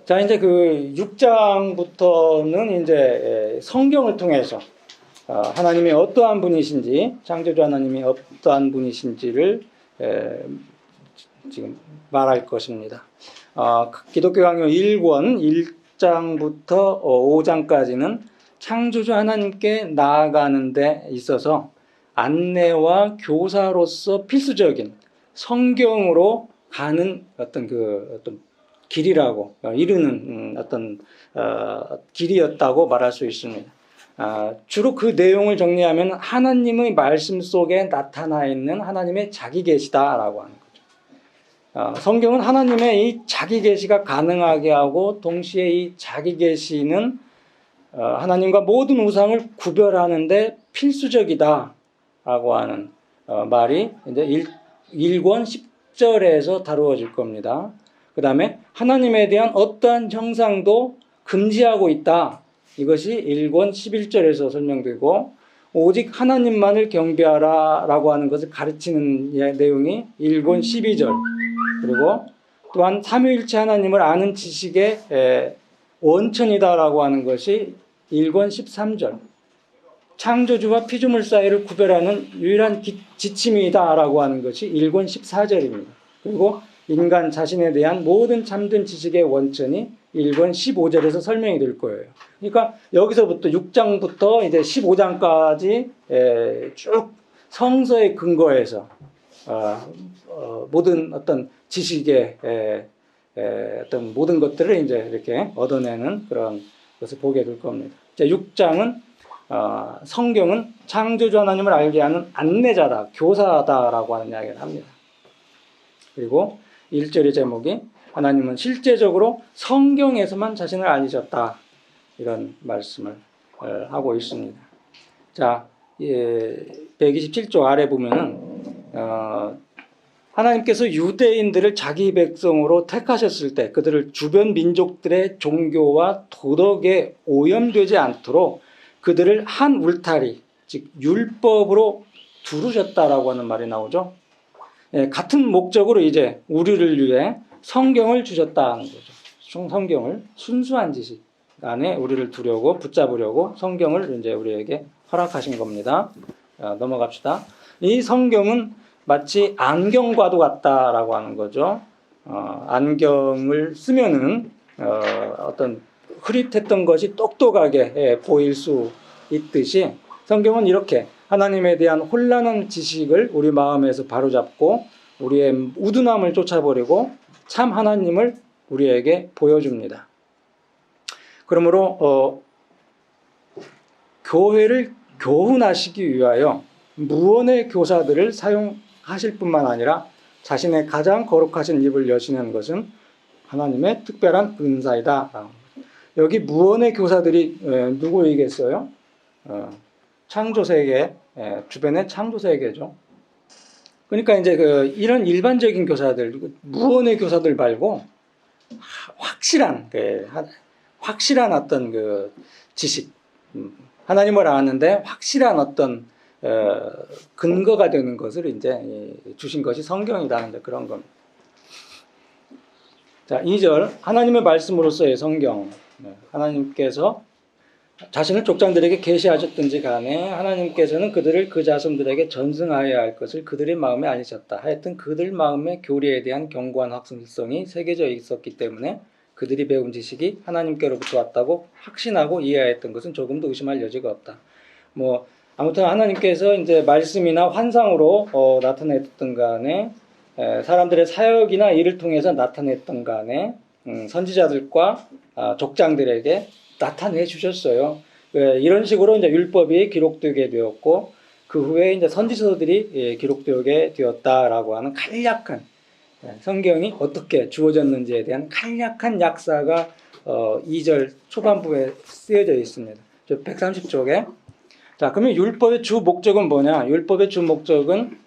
자, 이제 그 6장부터는 이제 성경을 통해서 하나님이 어떠한 분이신지, 창조주 하나님이 어떠한 분이신지를 지금 말할 것입니다. 기독교 강요 1권 1장부터 5장까지는 창조주 하나님께 나아가는 데 있어서 안내와 교사로서 필수적인 성경으로 가는 어떤 길이라고 이르는 어떤 길이었다고 말할 수 있습니다. 주로 그 내용을 정리하면 하나님의 말씀 속에 나타나 있는 하나님의 자기 계시다라고 하는 거죠. 성경은 하나님의 이 자기 계시가 가능하게 하고 동시에 이 자기 계시는 하나님과 모든 우상을 구별하는데 필수적이다라고 하는 말이 이제 1권 10절에서 다루어질 겁니다. 그 다음에 하나님에 대한 어떠한 형상도 금지하고 있다. 이것이 1권 11절에서 설명되고 오직 하나님만을 경배하라 라고 하는 것을 가르치는 내용이 1권 12절 그리고 또한 삼위일체 하나님을 아는 지식의 원천이다라고 하는 것이 1권 13절 창조주와 피조물 사이를 구별하는 유일한 지침이다라고 하는 것이 1권 14절입니다. 그리고 인간 자신에 대한 모든 참된 지식의 원천이 1권 15절에서 설명이 될 거예요. 그러니까 여기서부터 6장부터 이제 15장까지 쭉 성서의 근거에서 모든 어떤 지식의 어떤 모든 것들을 이제 이렇게 얻어내는 그런 것을 보게 될 겁니다. 6장은 성경은 창조주 하나님을 알게 하는 안내자다, 교사다라고 하는 이야기를 합니다. 그리고 1절의 제목이 하나님은 실제적으로 성경에서만 자신을 알리셨다. 이런 말씀을 하고 있습니다. 자, 127조 아래 보면은 하나님께서 유대인들을 자기 백성으로 택하셨을 때 그들을 주변 민족들의 종교와 도덕에 오염되지 않도록 그들을 한 울타리, 즉 율법으로 두르셨다라고 하는 말이 나오죠. 같은 목적으로 이제 우리를 위해 성경을 주셨다는 거죠. 성경을 순수한 지식 안에 우리를 두려고 붙잡으려고 성경을 이제 우리에게 허락하신 겁니다. 넘어갑시다. 이 성경은 마치 안경과도 같다라고 하는 거죠. 안경을 쓰면은 어떤 흐릿했던 것이 똑똑하게 보일 수 있듯이 성경은 이렇게 하나님에 대한 혼란한 지식을 우리 마음에서 바로잡고 우리의 우둔함을 쫓아버리고 참 하나님을 우리에게 보여줍니다. 그러므로 교회를 교훈하시기 위하여 무언의 교사들을 사용하실 뿐만 아니라 자신의 가장 거룩하신 입을 여시는 것은 하나님의 특별한 은사이다. 여기 무언의 교사들이 누구이겠어요? 창조세계, 주변의 창조세계죠. 그러니까 이제 이런 일반적인 교사들, 무언의 교사들 말고 확실한 어떤 지식, 하나님을 아는데 확실한 어떤 근거가 되는 것을 이제 주신 것이 성경이다. 이제 그런 겁니다. 자, 2절 하나님의 말씀으로서의 성경. 하나님께서 자신을 족장들에게 계시하셨든지 간에 하나님께서는 그들을 그 자손들에게 전승하여야 할 것을 그들의 마음에 알리셨다. 하여튼 그들 마음의 교리에 대한 견고한 확실성이 새겨져 있었기 때문에 그들이 배운 지식이 하나님께로부터 왔다고 확신하고 이해하였던 것은 조금도 의심할 여지가 없다. 아무튼 하나님께서 이제 말씀이나 환상으로 나타냈던 간에 사람들의 사역이나 일을 통해서 나타냈던 간에 선지자들과 족장들에게 나타내 주셨어요. 이런 식으로 이제 율법이 기록되게 되었고 그 후에 이제 선지서들이 기록되게 되었다라고 하는 간략한 성경이 어떻게 주어졌는지에 대한 간략한 약사가 2절 초반부에 쓰여져 있습니다. 130쪽에. 자, 그러면 율법의 주 목적은 뭐냐? 율법의 주 목적은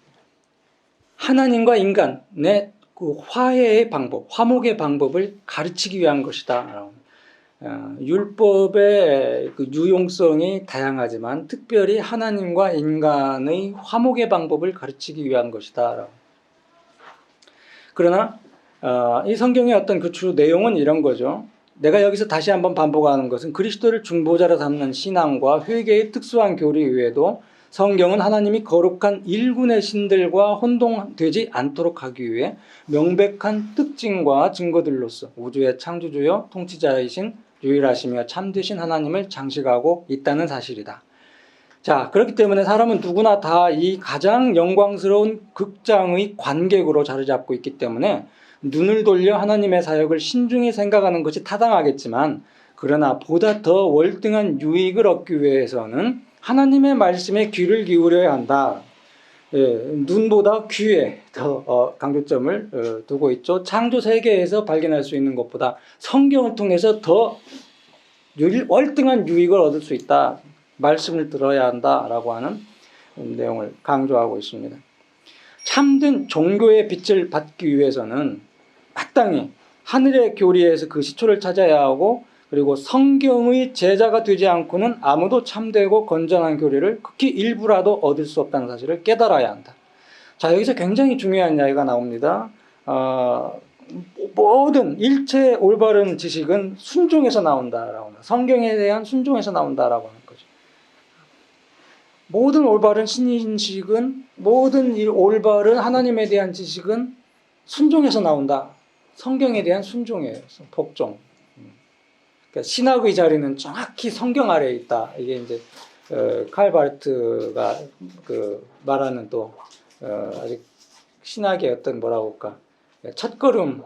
하나님과 인간의 그 화해의 방법, 화목의 방법을 가르치기 위한 것이다. 율법의 그 유용성이 다양하지만 특별히 하나님과 인간의 화목의 방법을 가르치기 위한 것이다. 그러나 이 성경의 어떤 그 주 내용은 이런 거죠. 내가 여기서 다시 한번 반복하는 것은 그리스도를 중보자로 삼는 신앙과 회개의 특수한 교리 외에도 성경은 하나님이 거룩한 일군의 신들과 혼동되지 않도록 하기 위해 명백한 특징과 증거들로서 우주의 창조주여 통치자이신 유일하시며 참되신 하나님을 장식하고 있다는 사실이다. 자, 그렇기 때문에 사람은 누구나 다 이 가장 영광스러운 극장의 관객으로 자리 잡고 있기 때문에 눈을 돌려 하나님의 사역을 신중히 생각하는 것이 타당하겠지만, 그러나 보다 더 월등한 유익을 얻기 위해서는 하나님의 말씀에 귀를 기울여야 한다. 눈보다 귀에 더 강조점을 두고 있죠. 창조 세계에서 발견할 수 있는 것보다 성경을 통해서 더 월등한 유익을 얻을 수 있다. 말씀을 들어야 한다라고 하는 내용을 강조하고 있습니다. 참된 종교의 빛을 받기 위해서는 마땅히 하늘의 교리에서 그 시초를 찾아야 하고, 그리고 성경의 제자가 되지 않고는 아무도 참되고 건전한 교리를 극히 일부라도 얻을 수 없다는 사실을 깨달아야 한다. 자, 여기서 굉장히 중요한 이야기가 나옵니다. 모든 일체 올바른 지식은 순종에서 나온다라고 합니다. 성경에 대한 순종에서 나온다라고 하는 거죠. 모든 올바른 신인식은, 모든 올바른 하나님에 대한 지식은 순종에서 나온다. 성경에 대한 순종이에요. 복종. 그러니까 신학의 자리는 정확히 성경 아래에 있다. 이게 이제 칼 바르트가 말하는 또 아직 신학의 어떤 뭐라고 할까, 첫걸음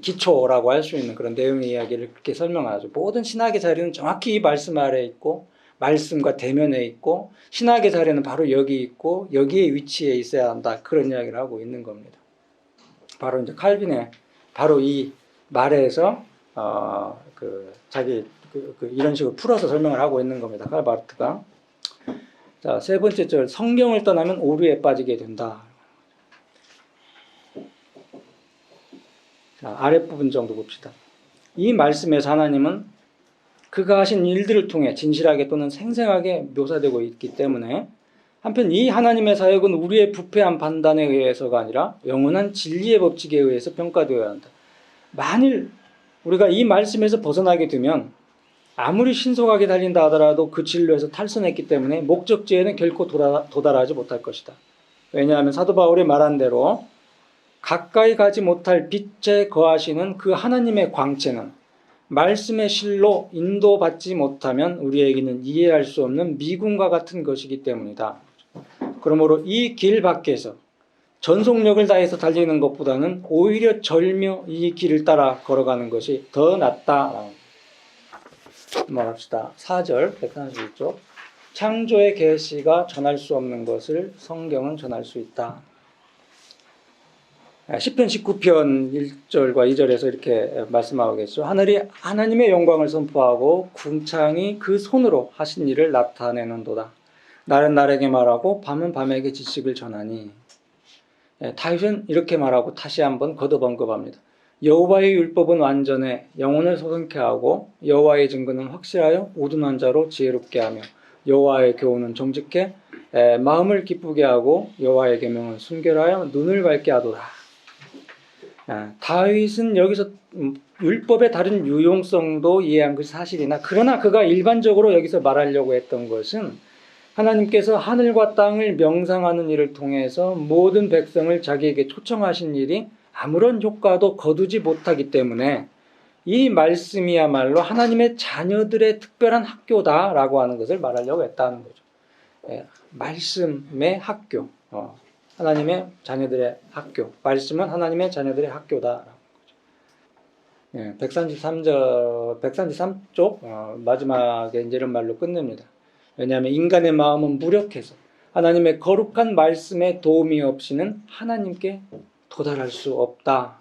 기초라고 할 수 있는 그런 내용의 이야기를 그렇게 설명하죠. 모든 신학의 자리는 정확히 이 말씀 아래에 있고, 말씀과 대면에 있고, 신학의 자리는 바로 여기 있고 여기에 위치해 있어야 한다. 그런 이야기를 하고 있는 겁니다. 바로 이제 칼빈의 바로 이 말에서 자기 이런 식으로 풀어서 설명을 하고 있는 겁니다. 칼 바르트가. 자, 세 번째 절, 성경을 떠나면 오류에 빠지게 된다. 자, 아랫부분 정도 봅시다. 이 말씀에서 하나님은 그가 하신 일들을 통해 진실하게 또는 생생하게 묘사되고 있기 때문에, 한편 이 하나님의 사역은 우리의 부패한 판단에 의해서가 아니라 영원한 진리의 법칙에 의해서 평가되어야 한다. 만일 우리가 이 말씀에서 벗어나게 되면 아무리 신속하게 달린다 하더라도 그 진로에서 탈선했기 때문에 목적지에는 결코 도달하지 못할 것이다. 왜냐하면 사도 바울이 말한 대로 가까이 가지 못할 빛에 거하시는 그 하나님의 광채는 말씀의 실로 인도받지 못하면 우리에게는 이해할 수 없는 미궁과 같은 것이기 때문이다. 그러므로 이 길 밖에서 전속력을 다해서 달리는 것보다는 오히려 절며 이 길을 따라 걸어가는 것이 더 낫다. 말합시다. 4절 131쪽. 창조의 계시가 전할 수 없는 것을 성경은 전할 수 있다. 시편 19편 1절과 2절에서 이렇게 말씀하고 계시죠. 하늘이 하나님의 영광을 선포하고 궁창이 그 손으로 하신 일을 나타내는도다. 날은 날에게 말하고 밤은 밤에게 지식을 전하니. 다윗은 이렇게 말하고 다시 한번 거듭 언급합니다. 여호와의 율법은 완전해 영혼을 소성케 하고 여호와의 증거는 확실하여 우둔한 자로 지혜롭게 하며 여호와의 교훈은 정직해 마음을 기쁘게 하고 여호와의 계명은 순결하여 눈을 밝게 하도다. 다윗은 여기서 율법의 다른 유용성도 이해한 것이 사실이나, 그러나 그가 일반적으로 여기서 말하려고 했던 것은 하나님께서 하늘과 땅을 명상하는 일을 통해서 모든 백성을 자기에게 초청하신 일이 아무런 효과도 거두지 못하기 때문에 이 말씀이야말로 하나님의 자녀들의 특별한 학교다라고 하는 것을 말하려고 했다는 거죠. 말씀의 학교, 하나님의 자녀들의 학교, 말씀은 하나님의 자녀들의 학교다라는 거죠. 133쪽 마지막에 이제 이런 말로 끝냅니다. 왜냐하면 인간의 마음은 무력해서 하나님의 거룩한 말씀에 도움이 없이는 하나님께 도달할 수 없다.